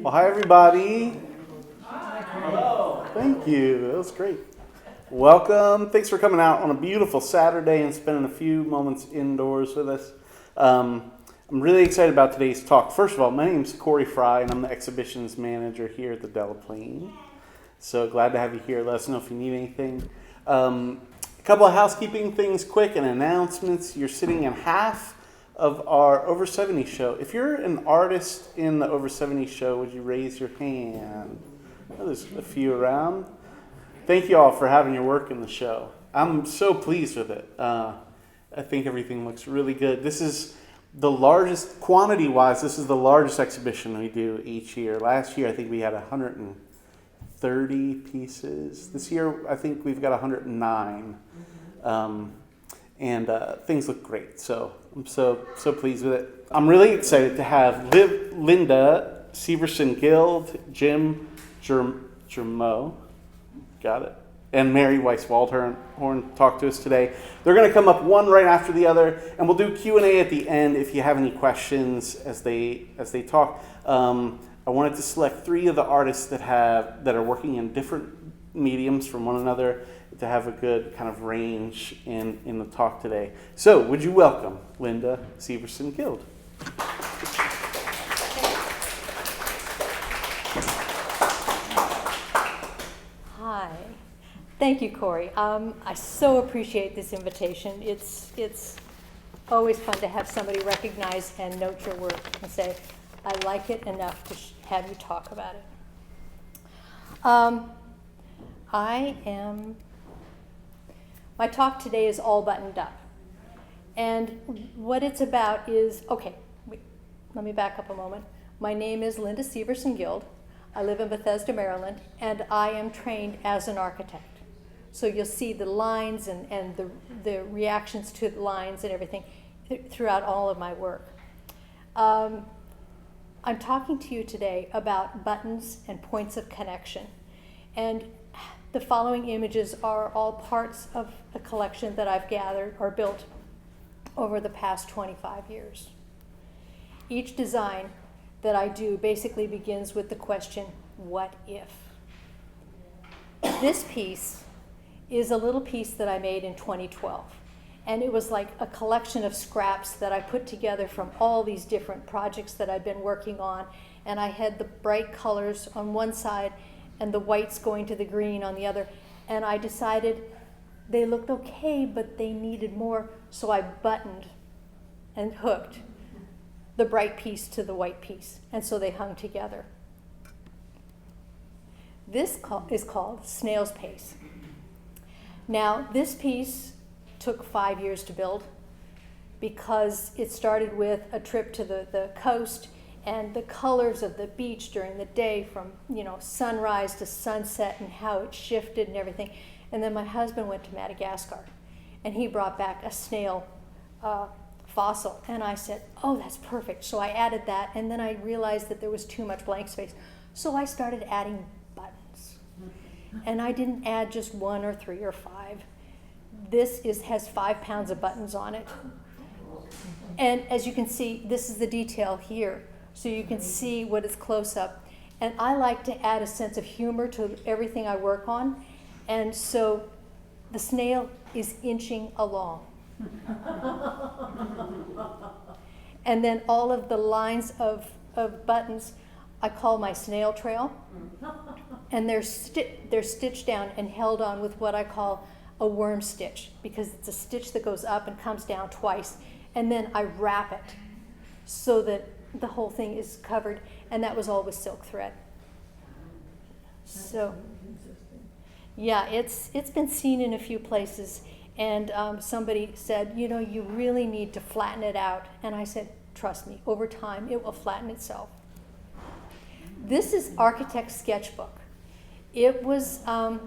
Well, hi, everybody. Hello. Thank you. That was great. Welcome. Thanks for coming out on a beautiful Saturday and spending a few moments indoors with us. I'm really excited about today's talk. First of all, my name is Corey Fry, and I'm the exhibitions manager here at the Delaplane. So glad to have you here. Let us know if you need anything. A couple of housekeeping things quick and announcements. You're sitting in half of our Over 70 show. If you're an artist in the Over 70 show, would you raise your hand? Oh, there's a few around. Thank you all for having your work in the show. I'm so pleased with it. I think everything looks really good. This is the largest, quantity-wise, this is the largest exhibition we do each year. Last year, I think we had 130 pieces. This year, I think we've got 109. And things look great. So I'm so pleased with it. I'm really excited to have Linda, Syverson Guild, Jim Germaux, got it, and Mary Weiss-Waldhorn talk to us today. They're going to come up one right after the other, and we'll do Q&A at the end if you have any questions as they talk. I wanted to select 3 of the artists that are working in different mediums from one another to have a good kind of range in the talk today. So, would you welcome Linda, Syverson Guild? Hi. Thank you, Corey. I so appreciate this invitation. It's always fun to have somebody recognize and note your work and say, I like it enough to have you talk about it. My talk today is all buttoned up. And what it's about is, let me back up a moment. My name is Linda Syverson Guild. I live in Bethesda, Maryland, and I am trained as an architect. So you'll see the lines and the reactions to the lines and everything throughout all of my work. I'm talking to you today about buttons and points of connection. And the following images are all parts of a collection that I've gathered or built over the past 25 years. Each design that I do basically begins with the question, what if? This piece is a little piece that I made in 2012. And it was like a collection of scraps that I put together from all these different projects that I've been working on. And I had the bright colors on one side and the whites going to the green on the other. And I decided they looked okay, but they needed more. So I buttoned and hooked the bright piece to the white piece. And so they hung together. This is called Snail's Pace. Now, this piece took 5 years to build because it started with a trip to the coast and the colors of the beach during the day from, sunrise to sunset and how it shifted and everything. And then my husband went to Madagascar and he brought back a snail fossil. And I said, oh, that's perfect. So I added that, and then I realized that there was too much blank space. So I started adding buttons. And I didn't add just 1 or 3 or 5. This has 5 pounds of buttons on it. And as you can see, this is the detail here. So you can see what is close up. And I like to add a sense of humor to everything I work on. And so the snail is inching along. And then all of the lines of buttons I call my snail trail. And they're stitched down and held on with what I call a worm stitch, because it's a stitch that goes up and comes down twice. And then I wrap it so that the whole thing is covered, and that was all with silk thread. So, yeah, it's been seen in a few places, and somebody said, you really need to flatten it out. And I said, trust me, over time it will flatten itself. This is Architect's Sketchbook. It was a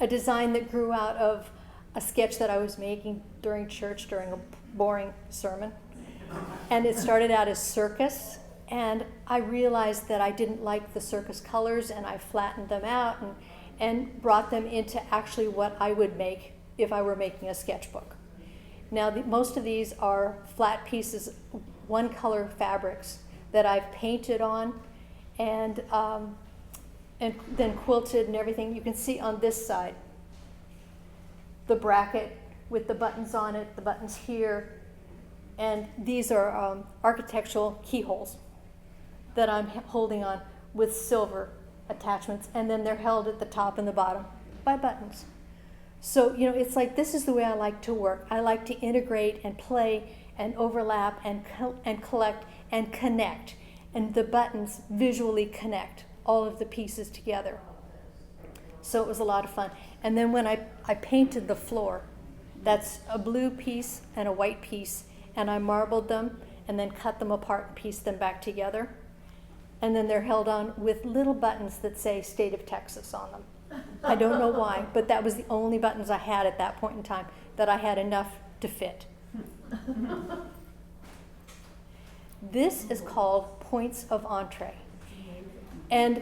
design that grew out of a sketch that I was making during church during a boring sermon. And it started out as circus, and I realized that I didn't like the circus colors, and I flattened them out and brought them into actually what I would make if I were making a sketchbook. Now, most of these are flat pieces, one color fabrics that I've painted on and then quilted and everything. You can see on this side the bracket with the buttons on it, the buttons here, and these are architectural keyholes that I'm holding on with silver attachments, and then they're held at the top and the bottom by buttons. So, it's like this is the way I like to work. I like to integrate and play and overlap and collect and connect, and the buttons visually connect all of the pieces together. So it was a lot of fun. And then when I painted the floor, that's a blue piece and a white piece, and I marbled them and then cut them apart and pieced them back together. And then they're held on with little buttons that say State of Texas on them. I don't know why, but that was the only buttons I had at that point in time that I had enough to fit. This is called points of entree. And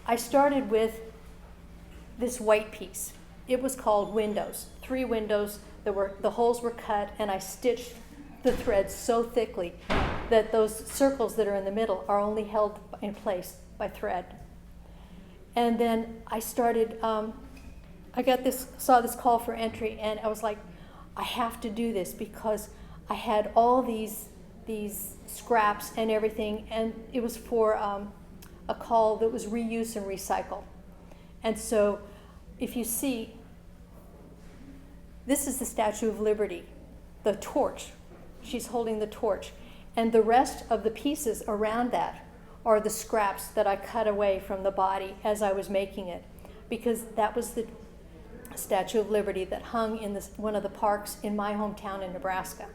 I started with this white piece. It was called windows. 3 windows, the holes were cut, and I stitched the threads so thickly that those circles that are in the middle are only held in place by thread. And then I started, saw this call for entry, and I was like, I have to do this because I had all these scraps and everything, and it was for a call that was reuse and recycle. And so if you see, this is the Statue of Liberty, the torch. She's holding the torch. And the rest of the pieces around that are the scraps that I cut away from the body as I was making it, because that was the Statue of Liberty that hung in one of the parks in my hometown in Nebraska.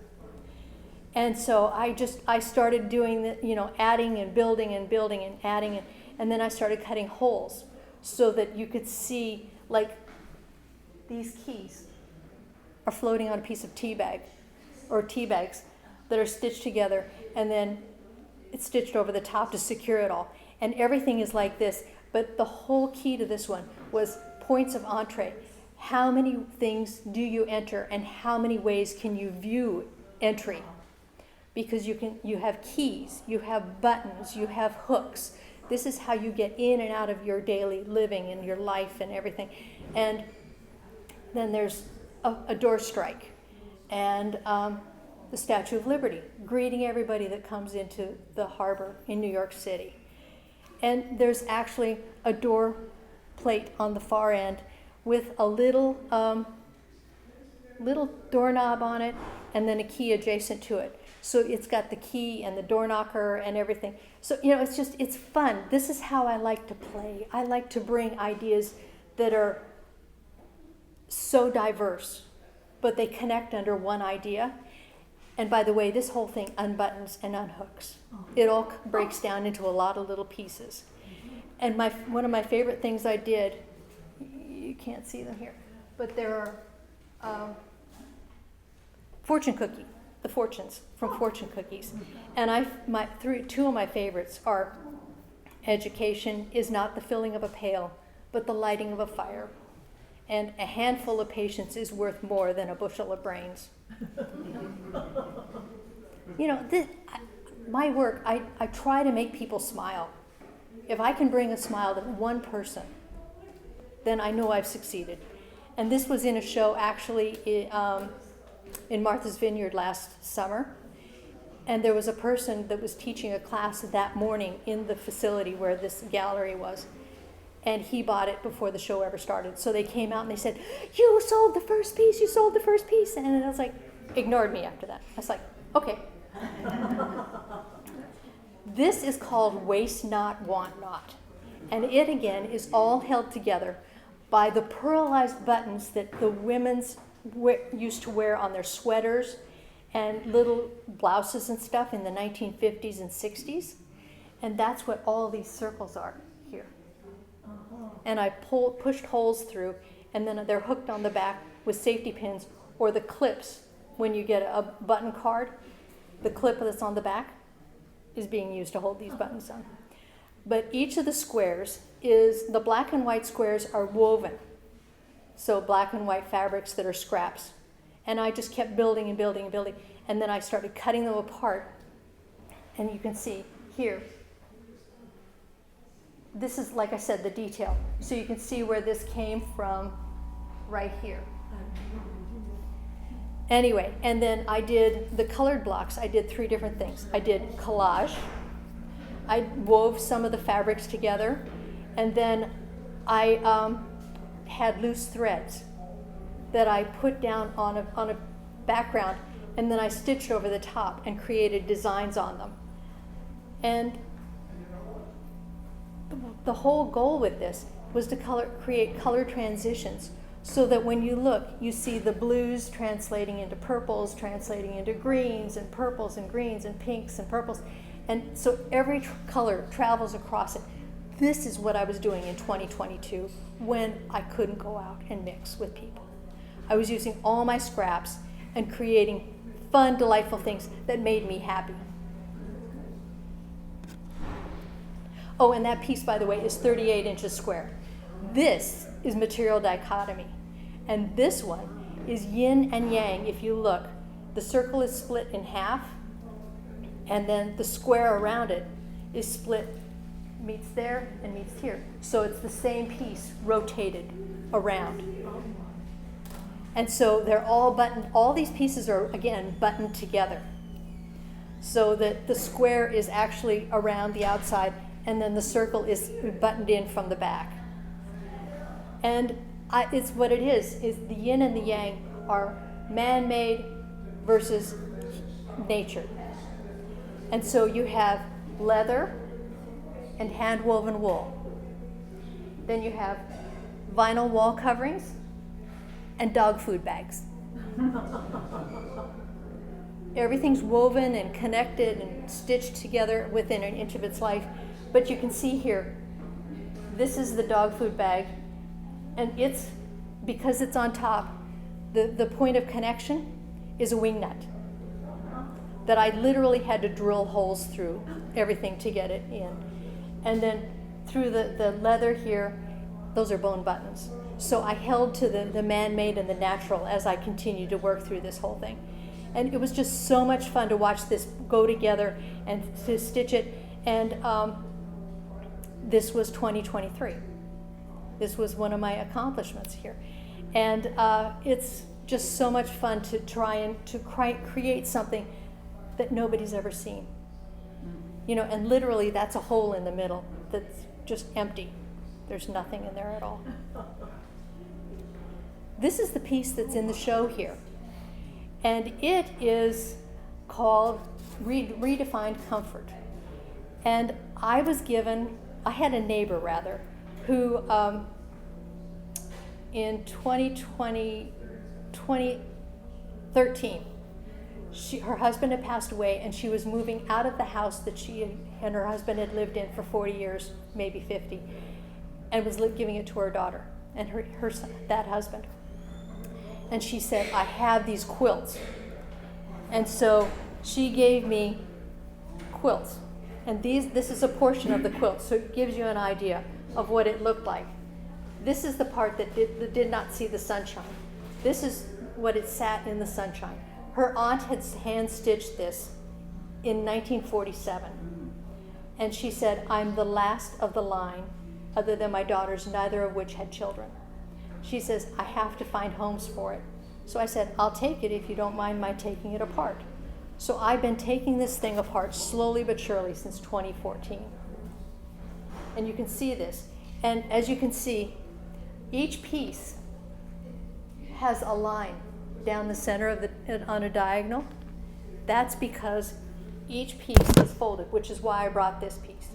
And so I started doing the, adding and building and adding it, and then I started cutting holes so that you could see, like, these keys are floating on a piece of tea bag or tea bags that are stitched together, and then it's stitched over the top to secure it all. And everything is like this, but the whole key to this one was points of entree. How many things do you enter, and how many ways can you view entry? Because you have keys, you have buttons, you have hooks. This is how you get in and out of your daily living and your life and everything. And then there's a door strike, and the Statue of Liberty, greeting everybody that comes into the harbor in New York City. And there's actually a door plate on the far end with a little doorknob on it, and then a key adjacent to it. So it's got the key and the door knocker and everything. So, it's fun. This is how I like to play. I like to bring ideas that are so diverse, but they connect under one idea. And by the way, this whole thing unbuttons and unhooks. It all breaks down into a lot of little pieces. And one of my favorite things I did, you can't see them here, but there are fortune cookie. The fortunes from fortune cookies. And two of my favorites are education is not the filling of a pail, but the lighting of a fire. And a handful of patience is worth more than a bushel of brains. My work, I try to make people smile. If I can bring a smile to one person, then I know I've succeeded. And this was in a show actually in Martha's Vineyard last summer, and there was a person that was teaching a class that morning in the facility where this gallery was, and he bought it before the show ever started. So they came out and they said, you sold the first piece, and I was like, ignored me after that. I was like, okay. This is called Waste Not, Want Not, and it again is all held together by the pearlized buttons that the women's used to wear on their sweaters and little blouses and stuff in the 1950s and 60s. And that's what all these circles are here. And I pushed holes through, and then they're hooked on the back with safety pins or the clips. When you get a button card, the clip that's on the back is being used to hold these buttons on. But each of the squares the black and white squares are woven. So black and white fabrics that are scraps. And I just kept building and building and building. And then I started cutting them apart And you can see here, this is, like I said, the detail. So you can see where this came from right here. Anyway, and then I did the colored blocks. I did 3 different things. I did collage. I wove some of the fabrics together. And then I had loose threads that I put down on a background, and then I stitched over the top and created designs on them. And the whole goal with this was to create color transitions, so that when you look, you see the blues translating into purples, translating into greens and purples and greens and pinks and purples. And so every color travels across it. This is what I was doing in 2022 when I couldn't go out and mix with people. I was using all my scraps and creating fun, delightful things that made me happy. Oh, and that piece, by the way, is 38 inches square. This is material dichotomy. And this one is yin and yang. If you look, the circle is split in half, and then the square around it is split, meets there and meets here. So it's the same piece rotated around. And so they're all buttoned, all these pieces are, again, buttoned together. So that the square is actually around the outside, and then the circle is buttoned in from the back. And it's what it is the yin and the yang are man-made versus nature. And so you have leather and hand-woven wool. Then you have vinyl wall coverings and dog food bags. Everything's woven and connected and stitched together within an inch of its life. But you can see here, this is the dog food bag, and it's, because it's on top, the point of connection is a wing nut that I literally had to drill holes through everything to get it in. And then through the leather here, those are bone buttons. So I held to the man-made and the natural as I continued to work through this whole thing. And it was just so much fun to watch this go together and to stitch it. And this was 2023. This was one of my accomplishments here. And it's just so much fun to try and create something that nobody's ever seen. You know, and literally that's a hole in the middle that's just empty. There's nothing in there at all. This is the piece that's in the show here. And it is called Redefined Comfort. And I had a neighbor rather, who in 2013, her husband had passed away, and she was moving out of the house that she and her husband had lived in for 40 years, maybe 50, and was giving it to her daughter and her son, that husband. And she said, I have these quilts. And so she gave me quilts. And this is a portion of the quilt, so it gives you an idea of what it looked like. This is the part that did not see the sunshine. This is what it sat in the sunshine. Her aunt had hand-stitched this in 1947. And she said, I'm the last of the line, other than my daughters, neither of which had children. She says, I have to find homes for it. So I said, I'll take it if you don't mind my taking it apart. So I've been taking this thing apart slowly but surely since 2014. And you can see this. And as you can see, each piece has a line down the center of on a diagonal. That's because each piece is folded, which is why I brought this piece.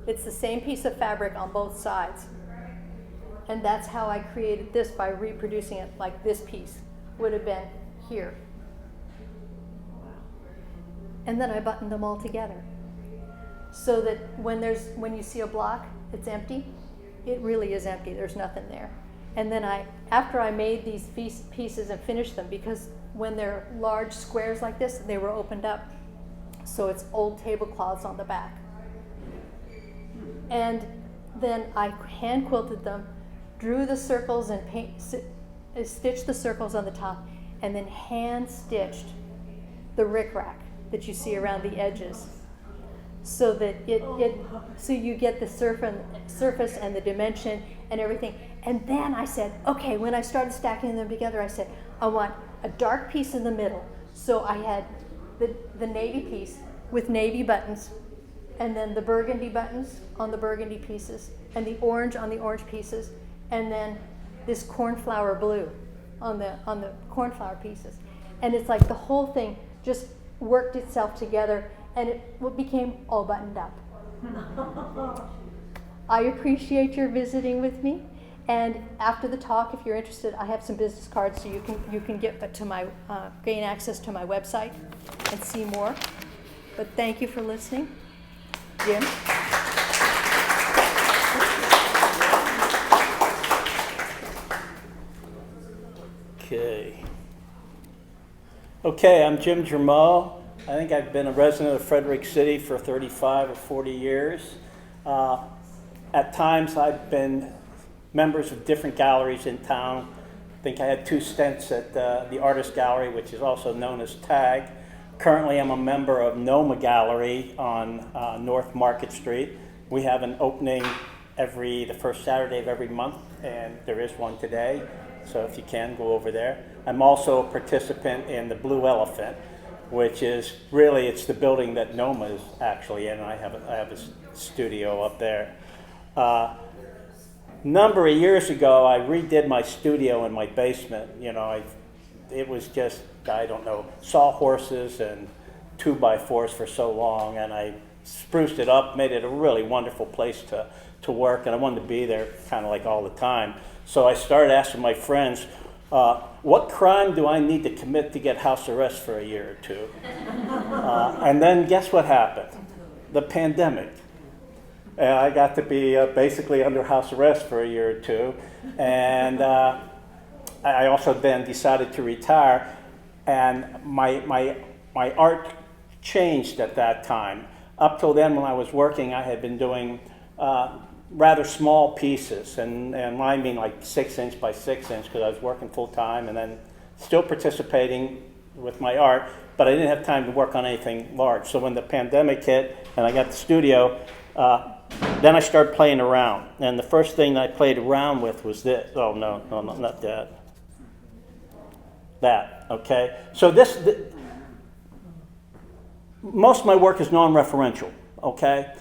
It's the same piece of fabric on both sides. And that's how I created this, by reproducing it like this piece would have been here. And then I buttoned them all together. So that when you see a block, it's empty. It really is empty. There's nothing there. And then after I made these pieces and finished them, because when they're large squares like this, they were opened up. So it's old tablecloths on the back. And then I hand quilted them, drew the circles and stitched the circles on the top, and then hand stitched the rickrack that you see around the edges, so that so you get the surface and the dimension and everything. And then I said, okay, when I started stacking them together, I said, I want a dark piece in the middle. So I had the navy piece with navy buttons, and then the burgundy buttons on the burgundy pieces, and the orange on the orange pieces, and then this cornflower blue on the cornflower pieces. And it's like the whole thing just worked itself together, and it became all buttoned up. I appreciate your visiting with me. And after the talk, if you're interested, I have some business cards, so you can get to my gain access to my website and see more. But thank you for listening, Jim. Okay, I'm Jim Germaux. I think I've been a resident of Frederick City for 35 or 40 years. At times, I've been members of different galleries in town. I think I had 2 stints at the Artist Gallery, which is also known as TAG. Currently, I'm a member of Noma Gallery on North Market Street. We have an opening the first Saturday of every month, and there is one today. So if you can, go over there. I'm also a participant in the Blue Elephant, which is really, it's the building that Noma is actually in. I have a studio up there. Number of years ago, I redid my studio in my basement. It was just, I don't know, sawhorses and 2x4s for so long, and I spruced it up, made it a really wonderful place to work, and I wanted to be there kind of like all the time. So I started asking my friends, what crime do I need to commit to get house arrest for a year or 2? And then guess what happened? The pandemic. I got to be basically under house arrest for a year or 2. And I also then decided to retire. And my art changed at that time. Up till then, when I was working, I had been doing rather small pieces, and I mean like 6-inch by 6-inch, because I was working full time and then still participating with my art, but I didn't have time to work on anything large. So when the pandemic hit and I got the studio, then I started playing around. And the first thing I played around with was this. Oh, no, not that. That, okay? So most of my work is non-referential, okay?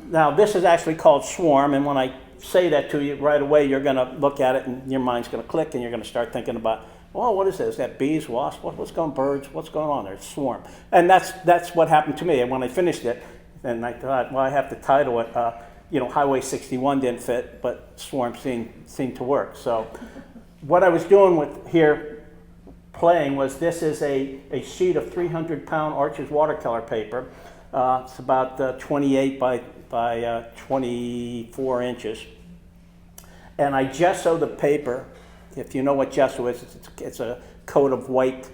Now, this is actually called Swarm, and when I say that to you right away, you're going to look at it and your mind's going to click, and you're going to start thinking about, oh, what is this? Is that bees, wasps? What's going on? Birds? What's going on there? It's Swarm. And that's what happened to me. And when I finished it, and I thought, well, I have to title it, Highway 61 didn't fit, but Swarm seemed to work. So what I was doing with here playing was, this is a sheet of 300-pound Arches watercolor paper. It's about 28 by 24 inches. And I gesso the paper. If you know what gesso is, it's a coat of white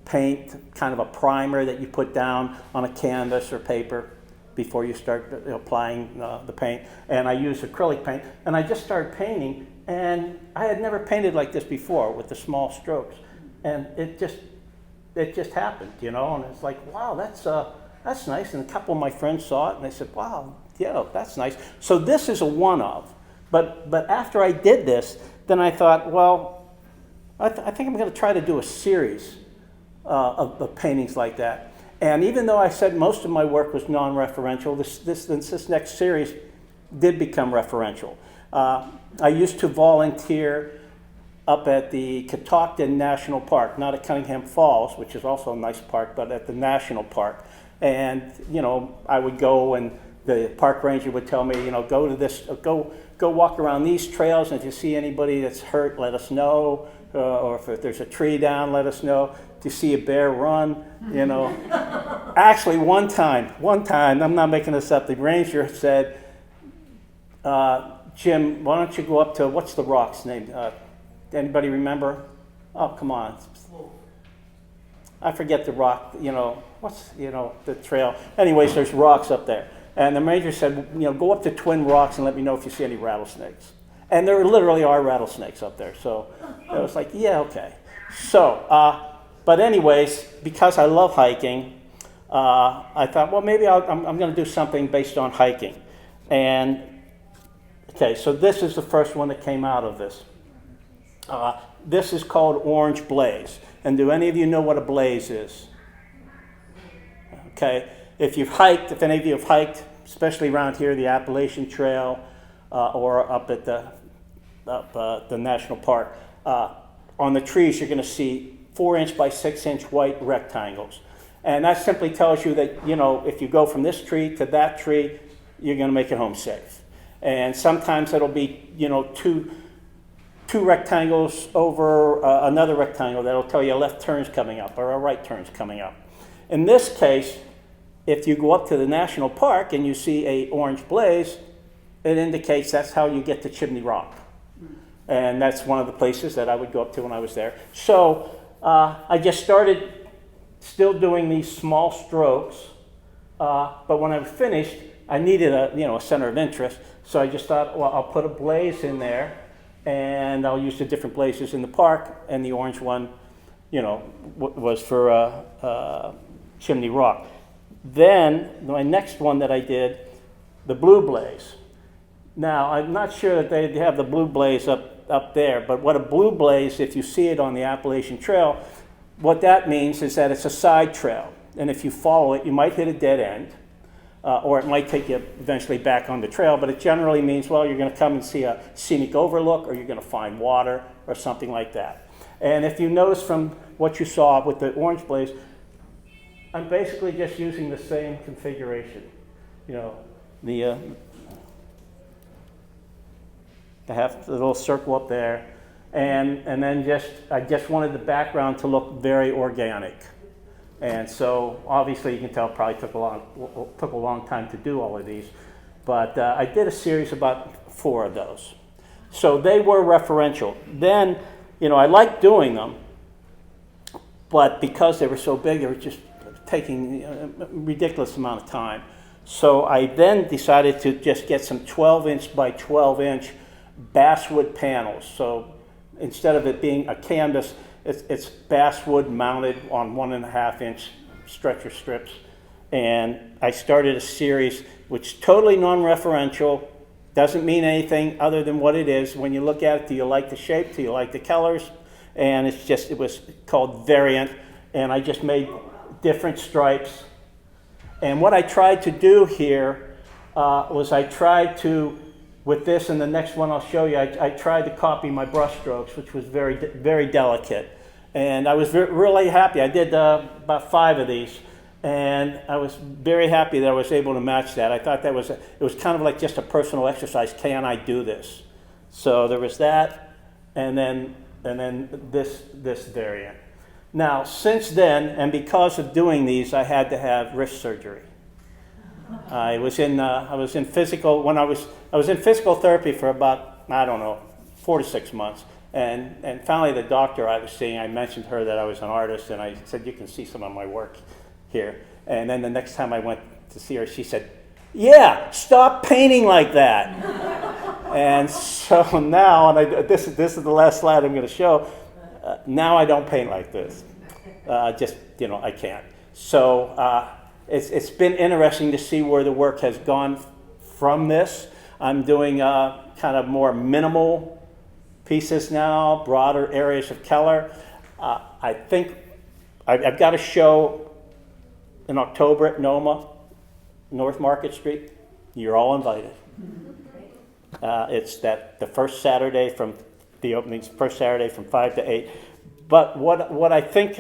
paint, kind of a primer that you put down on a canvas or paper before you start applying the paint. And I use acrylic paint. And I just started painting, and I had never painted like this before with the small strokes. And it just happened, and it's like, wow, that's nice. And a couple of my friends saw it, and they said, wow, yeah, that's nice. So this is a one-of. But after I did this, then I thought, well, I think I'm going to try to do a series of paintings like that. And even though I said most of my work was non-referential, this next series did become referential. I used to volunteer up at the Catoctin National Park, not at Cunningham Falls, which is also a nice park, but at the National Park. And, I would go, and the park ranger would tell me, go to this, go walk around these trails, and if you see anybody that's hurt, let us know. Or if there's a tree down, let us know. If you see a bear, run, Actually, one time, I'm not making this up, the ranger said, Jim, why don't you go up to, what's the rock's name? Anybody remember? Oh, come on. I forget the rock, the trail. Anyways, there's rocks up there. And the ranger said, go up to Twin Rocks and let me know if you see any rattlesnakes. And there literally are rattlesnakes up there. So I was like, yeah, okay. So But anyways, because I love hiking, I thought, well, maybe I'm going to do something based on hiking. And, okay, so this is the first one that came out of this. This is called Orange Blaze. And do any of you know what a blaze is? Okay, if any of you have hiked, especially around here, the Appalachian Trail, or up at the national park, on the trees you're going to see 4-inch by 6-inch white rectangles. And that simply tells you that, if you go from this tree to that tree, you're going to make it home safe. And sometimes it'll be, two rectangles over another rectangle that'll tell you a left turn's coming up or a right turn's coming up. In this case, if you go up to the national park and you see a orange blaze, it indicates that's how you get to Chimney Rock. And that's one of the places that I would go up to when I was there. So I just started still doing these small strokes, but when I was finished, I needed a center of interest. So I just thought, well, I'll put a blaze in there, and I'll use the different blazes in the park, and the orange one, was for Chimney Rock. Then my next one that I did, the blue blaze. Now, I'm not sure that they have the blue blaze up there, but what a blue blaze, if you see it on the Appalachian Trail, what that means is that it's a side trail. And if you follow it, you might hit a dead end, or it might take you eventually back on the trail, but it generally means, well, you're going to come and see a scenic overlook, or you're going to find water, or something like that. And if you notice from what you saw with the orange blaze, I'm basically just using the same configuration. I have the little circle up there, and then I just wanted the background to look very organic. And so obviously you can tell it probably took a long time to do all of these, but I did a series about 4 of those. So they were referential. Then, I liked doing them, but because they were so big, they were just taking a ridiculous amount of time. So I then decided to just get some 12-inch by 12-inch basswood panels. So instead of it being a canvas, it's basswood mounted on 1.5-inch stretcher strips. And I started a series which is totally non-referential, doesn't mean anything other than what it is. When you look at it, do you like the shape? Do you like the colors? And it was called Variant, and I just made different stripes. And what I tried to do here was with this and the next one I'll show you, I tried to copy my brush strokes, which was very, very delicate. And I was really happy. I did about 5 of these, and I was very happy that I was able to match that. I thought it was kind of like just a personal exercise. Can I do this? So there was that, and then this variant. Now, since then, and because of doing these, I had to have wrist surgery. I was in physical therapy for about, 4 to 6 months. And finally the doctor I was seeing, I mentioned to her that I was an artist, and I said, you can see some of my work here. And then the next time I went to see her, she said, yeah, stop painting like that. And so now, and this is the last slide I'm going to show, now I don't paint like this. I can't. So it's been interesting to see where the work has gone from this. I'm doing kind of more minimal pieces now, broader areas of color. I think I've got a show in October at NOMA, North Market Street. You're all invited. It's the first Saturday from the openings, first Saturday from 5 to 8. But what I think,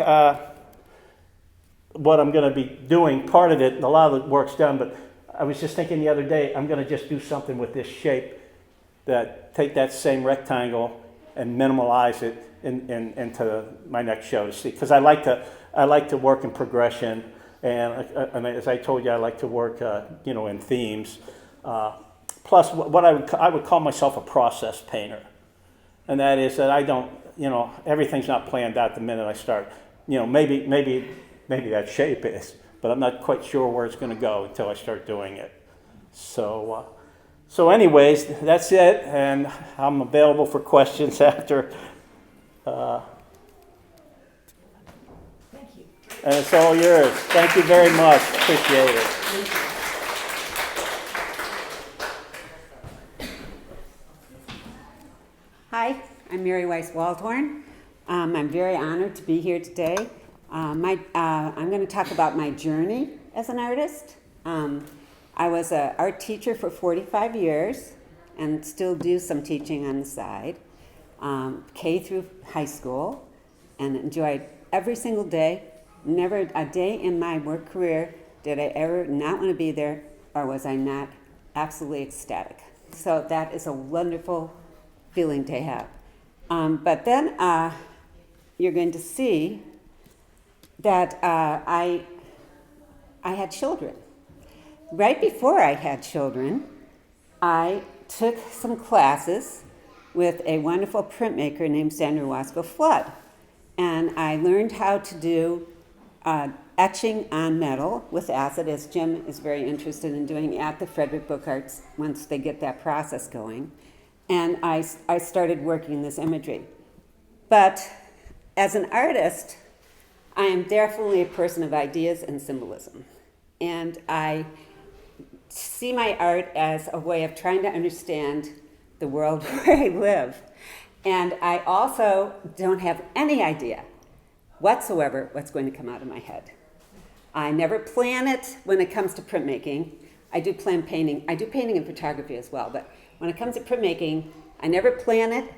what I'm going to be doing, part of it, a lot of the work's done, but I was just thinking the other day, I'm going to just do something with this shape, that take that same rectangle and minimalize it into my next show to see, because I like to work in progression, and as I told you, I like to work in themes. Plus, what I would call myself a process painter, and that is that I don't, everything's not planned out the minute I start. Maybe that shape is, but I'm not quite sure where it's going to go until I start doing it. So anyways, that's it, and I'm available for questions after. And it's all yours. Thank you very much. Appreciate it. Hi, I'm Mary Weiss-Waldhorn. I'm very honored to be here today. I'm going to talk about my journey as an artist. I was an art teacher for 45 years and still do some teaching on the side, K through high school, and enjoyed every single day. Never a day in my work career did I ever not want to be there, or was I not absolutely ecstatic. So that is a wonderful feeling to have. But then you're going to see that I had children. Right before I had children, I took some classes with a wonderful printmaker named Sandra Wasco Flood. And I learned how to do etching on metal with acid, as Jim is very interested in doing at the Frederick Book Arts once they get that process going. And I started working this imagery. But as an artist, I am definitely a person of ideas and symbolism. And I see my art as a way of trying to understand the world where I live. And I also don't have any idea whatsoever what's going to come out of my head. I never plan it when it comes to printmaking. I do plan painting. I do painting and photography as well, but when it comes to printmaking, I never plan it,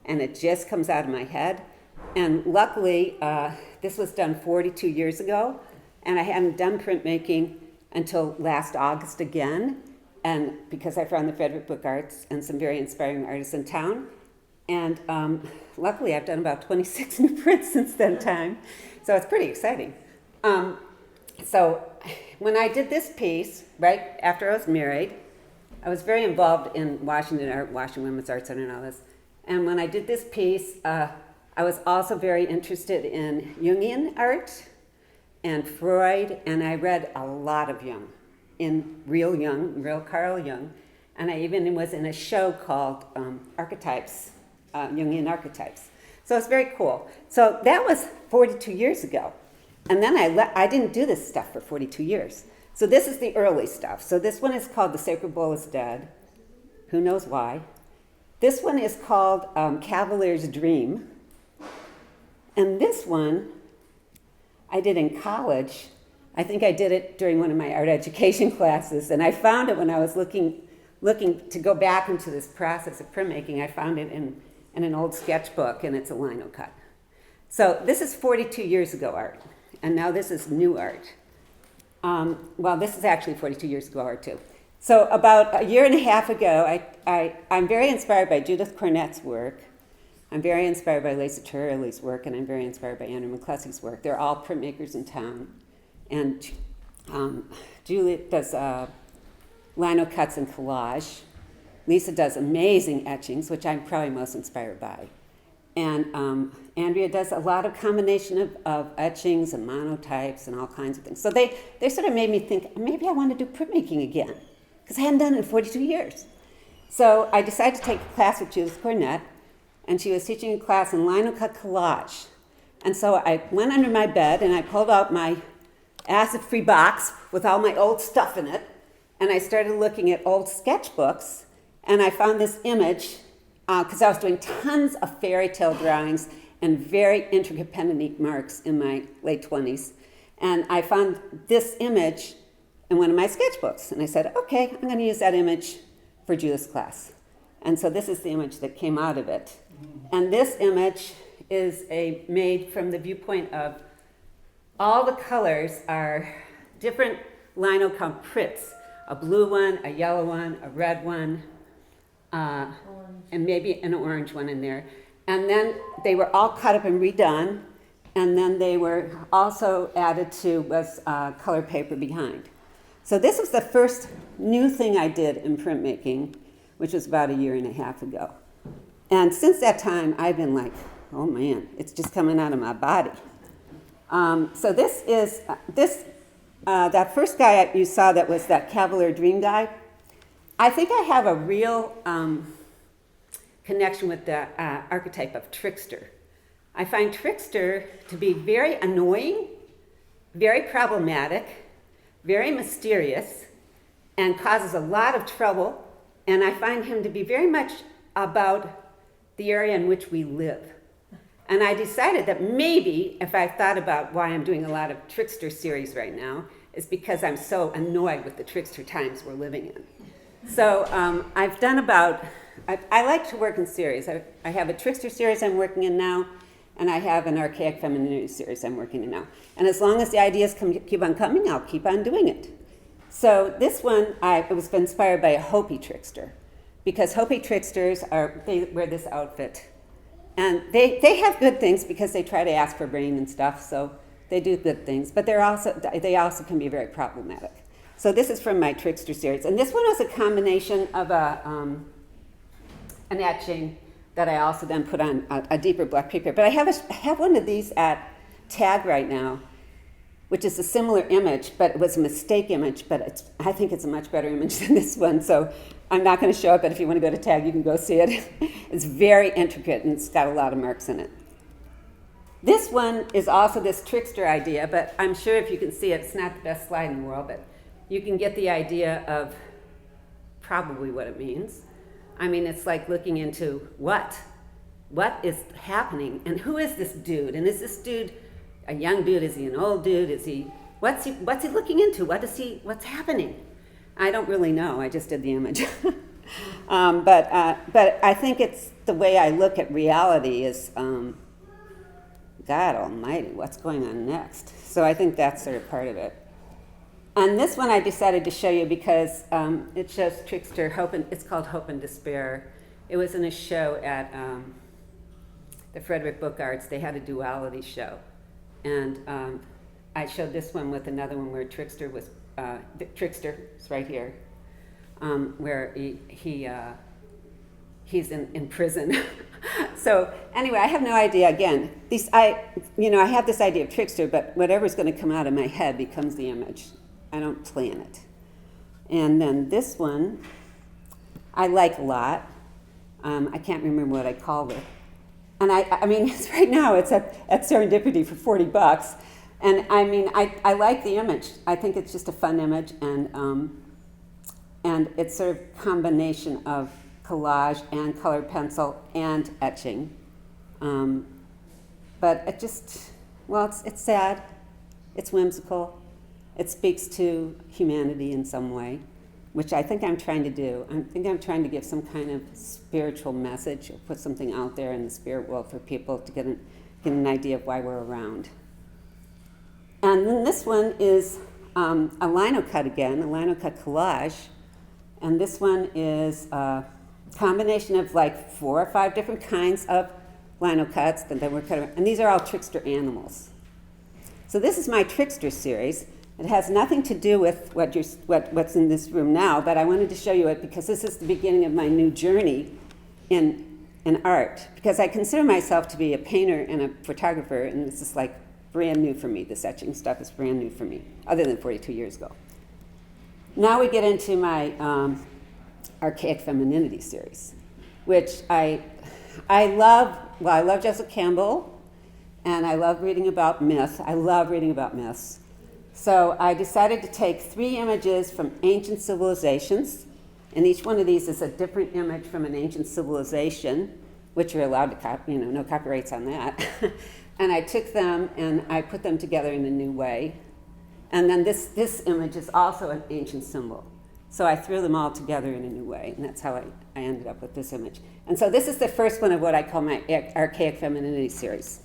and it just comes out of my head. And luckily, this was done 42 years ago, and I hadn't done printmaking until last August again, and because I found the Frederick Book Arts and some very inspiring artists in town. And luckily, I've done about 26 new prints since that time, so it's pretty exciting. So when I did this piece, right after I was married, I was very involved in Washington Art, Washington Women's Art Center and all this. And when I did this piece, I was also very interested in Jungian art and Freud, and I read a lot of Jung, real Carl Jung. And I even was in a show called Archetypes, Jungian Archetypes. So it's very cool. So that was 42 years ago. And then I didn't do this stuff for 42 years. So this is the early stuff. So this one is called The Sacred Bull is Dead. Who knows why? This one is called Cavalier's Dream. And this one I did in college. I think I did it during one of my art education classes. And I found it when I was looking to go back into this process of printmaking. I found it in an old sketchbook, and it's a lino cut. So this is 42 years ago art. And now this is new art. Well, this is actually 42 years ago art too. So about a year and a half ago, I'm very inspired by Judith Cornett's work. I'm very inspired by Lisa Turley's work, and I'm very inspired by Andrew McCleskey's work. They're all printmakers in town. And Juliet does lino cuts and collage. Lisa does amazing etchings, which I'm probably most inspired by. And Andrea does a lot of combination of etchings and monotypes and all kinds of things. So they sort of made me think, maybe I want to do printmaking again, because I hadn't done it in 42 years. So I decided to take a class with Judith Cornett, and she was teaching a class in lino cut collage. And so I went under my bed, and I pulled out my acid-free box with all my old stuff in it, and I started looking at old sketchbooks, and I found this image, because I was doing tons of fairy tale drawings and very intricate pen and ink marks in my late 20s. And I found this image in one of my sketchbooks. And I said, okay, I'm going to use that image for Judith's class. And so this is the image that came out of it. And this image is made from the viewpoint of all the colors are different lino cut prints. A blue one, a yellow one, a red one, and maybe an orange one in there. And then they were all cut up and redone, and then they were also added to color paper behind. So this was the first new thing I did in printmaking, which was about a year and a half ago. And since that time, I've been like, oh man, it's just coming out of my body. So this is, that first guy you saw that was that Cavalier Dream guy, I think I have a real connection with the archetype of trickster. I find trickster to be very annoying very problematic, very mysterious, and causes a lot of trouble. And I find him to be very much about the area in which we live. And I decided that maybe if I thought about why I'm doing a lot of trickster series right now, is because I'm so annoyed with the trickster times we're living in. So I've done about, I like to work in series. I have a trickster series I'm working in now, and I have an archaic femininity series I'm working in now. And as long as the ideas keep on coming, I'll keep on doing it. So this one, it was inspired by a Hopi trickster, because Hopi tricksters they wear this outfit. And they have good things because they try to ask for rain and stuff, so they do good things, but they also can be very problematic. So this is from my trickster series. And this one was a combination of an etching that I also then put on a deeper black paper. But I have one of these at Tag right now, which is a similar image, but it was a mistake image, but I think it's a much better image than this one. So I'm not going to show it, but if you want to go to Tag, you can go see it. It's very intricate, and it's got a lot of marks in it. This one is also this trickster idea, but I'm sure if you can see it, it's not the best slide in the world, but you can get the idea of probably what it means. I mean, it's like looking into what is happening, and who is this dude? And is this dude a young dude? Is he an old dude? What's he looking into? What's happening? I don't really know. I just did the image. But I think it's the way I look at reality is, God almighty, what's going on next? So I think that's sort of part of it. And this one I decided to show you because it shows trickster hope, and it's called Hope and Despair. It was in a show at the Frederick Book Arts. They had a duality show. And I showed this one with another one where Trickster was, Trickster is right here, where he's in prison. So anyway, I have no idea. Again, I have this idea of Trickster, but whatever's going to come out of my head becomes the image. I don't plan it. And then this one, I like a lot. I can't remember what I called it. And I mean, right now it's at Serendipity for $40. And I mean, I like the image. I think it's just a fun image, and it's sort of combination of collage and colored pencil and etching. But it just, well, it's sad, it's whimsical, it speaks to humanity in some way, which I think I'm trying to do. I think I'm trying to give some kind of spiritual message, or put something out there in the spirit world for people to get an idea of why we're around. And then this one is a lino cut again, a lino cut collage. And this one is a combination of like 4 or 5 different kinds of lino cuts that were cut. And these are all trickster animals. So this is my trickster series. It has nothing to do with what's in this room now, but I wanted to show you it because this is the beginning of my new journey in art. Because I consider myself to be a painter and a photographer, and this is like brand new for me. This etching stuff is brand new for me, other than 42 years ago. Now we get into my archaic femininity series, which I love. Well, I love Jessica Campbell, and I love reading about myth. I love reading about myths. So I decided to take 3 images from ancient civilizations, and each one of these is a different image from an ancient civilization, which you're allowed to copy, no copyrights on that. And I took them and I put them together in a new way. And then this image is also an ancient symbol. So I threw them all together in a new way, and that's how I ended up with this image. And so this is the first one of what I call my archaic femininity series.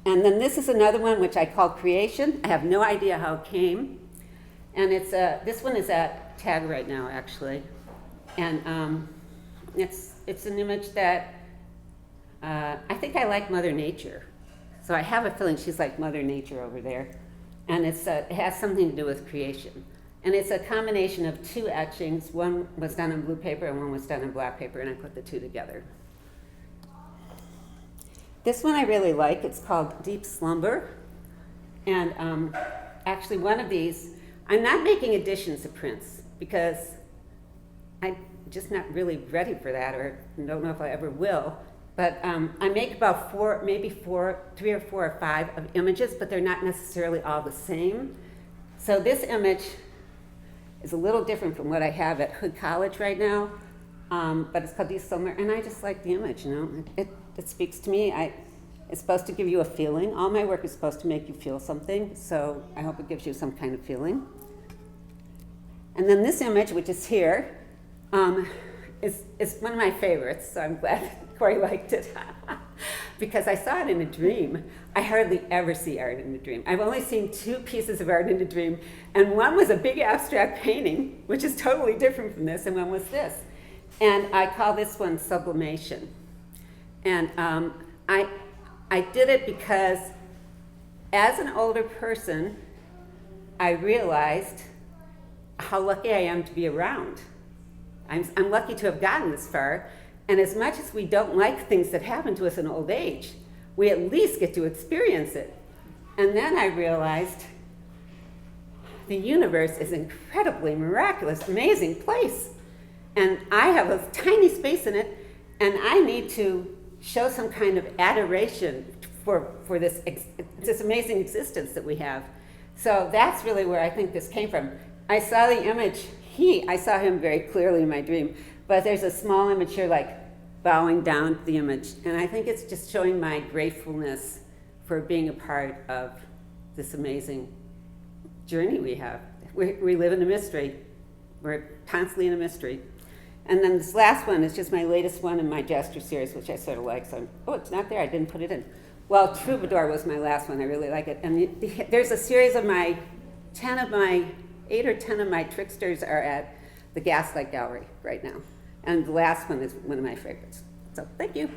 And then this is another one which I call Creation. I have no idea how it came. And this one is at Tag right now, actually. And it's an image that I think I like Mother Nature. So I have a feeling she's like Mother Nature over there. And it has something to do with creation. And it's a combination of 2 etchings. One was done on blue paper and one was done on black paper, and I put the 2 together. This one I really like. It's called Deep Slumber. And actually one of these, I'm not making editions of prints because I'm just not really ready for that, or don't know if I ever will. But I make about three or four or five of images, but they're not necessarily all the same. So this image is a little different from what I have at Hood College right now, but it's called Die Sommer, and I just like the image, you know. It speaks to me. It's supposed to give you a feeling. All my work is supposed to make you feel something, so I hope it gives you some kind of feeling. And then this image, which is here, is one of my favorites, so I'm glad Corey liked it. Because I saw it in a dream. I hardly ever see art in a dream. I've only seen 2 pieces of art in a dream, and one was a big abstract painting, which is totally different from this, and one was this. And I call this one sublimation. And I did it because as an older person, I realized how lucky I am to be around. I'm lucky to have gotten this far, and as much as we don't like things that happen to us in old age, we at least get to experience it. And then I realized the universe is an incredibly miraculous, amazing place. And I have a tiny space in it, and I need to show some kind of adoration for this amazing existence that we have. So that's really where I think this came from. I saw the image, I saw him very clearly in my dream, but there's a small image here like bowing down to the image, and I think it's just showing my gratefulness for being a part of this amazing journey we have. We live in a mystery. We're constantly in a mystery. And then this last one is just my latest one in my gesture series, which I sort of like. So, it's not there. I didn't put it in. Well, Troubadour was my last one. I really like it. And there's a series of 8 or 10 of my tricksters are at the Gaslight Gallery right now. And the last one is one of my favorites. So, thank you.